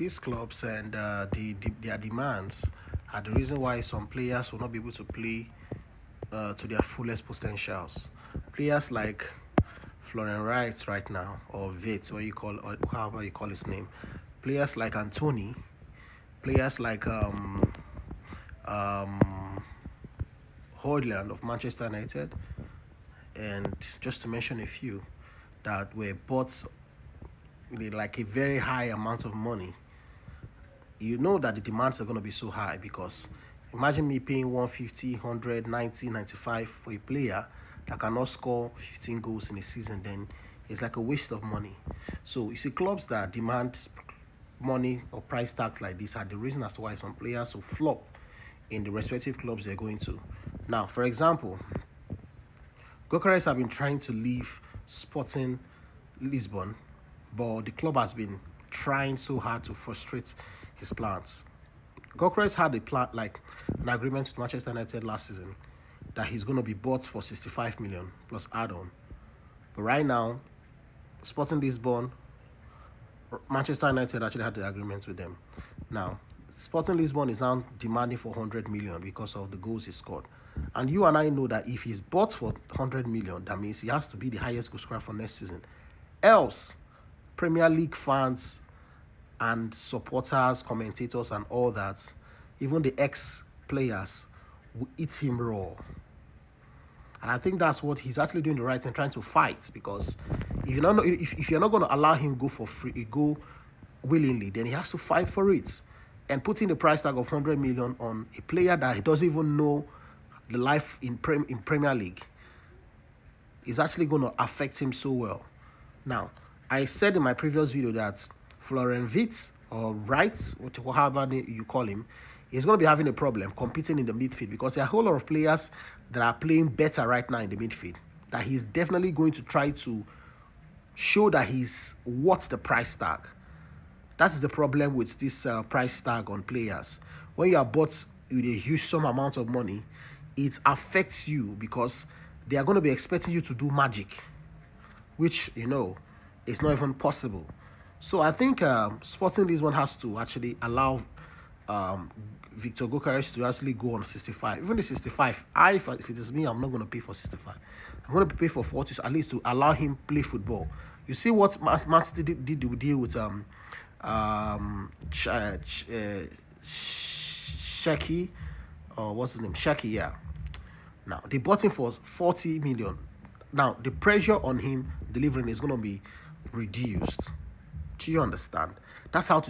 these clubs and their demands are the reason why some players will not be able to play to their fullest potentials. Players like Florian Wright right now, or Vit, what you call, or however you call his name. Players like Anthony, players like um, Højlund of Manchester United, and just to mention a few that were bought with like a very high amount of money. You know that the demands are going to be so high because imagine me paying 150, 100, 90, 95 for a player that cannot score 15 goals in a season. Then it's like a waste of money. So you see, clubs that demand money or price tags like this are the reason as to why some players will flop in the respective clubs they're going to. Now, for example, gyokeres have been trying to leave Sporting Lisbon, but the club has been trying so hard to frustrate his plans. Gyokeres had a plan, like an agreement with Manchester United last season, that he's going to be bought for 65 million plus add-on. But right now, Sporting Lisbon, Manchester United actually had the agreement with them. Now, Sporting Lisbon is now demanding for 100 million because of the goals he scored. And you and I know that if he's bought for 100 million, that means he has to be the highest goal scorer for next season. Else, Premier League fans and supporters, commentators, and all that, even the ex-players, will eat him raw. And I think that's what he's actually doing the right thing, trying to fight. Because if you're not going to allow him go for free, go willingly, then he has to fight for it. And putting the price tag of 100 million on a player that he doesn't even know the life in Premier League is actually going to affect him so well. Now, I said in my previous video that Florian Wirtz or Wright, however you call him, is going to be having a problem competing in the midfield because there are a whole lot of players that are playing better right now in the midfield. That he's definitely going to try to show that he's worth the price tag. That's the problem with this price tag on players. When you are bought with a huge sum amount of money, it affects you because they are going to be expecting you to do magic, which, is not even possible. So I think Sporting Lisbon has to actually allow Viktor Gyokeres to actually go on 65. Even the 65, if it is me, I'm not going to pay for 65. I'm going to pay for 40, so at least to allow him play football. You see what Man City did deal with Shaki, or what's his name? Shaki, yeah. Now, they bought him for 40 million. Now, the pressure on him delivering is going to be reduced. Do you understand? That's how to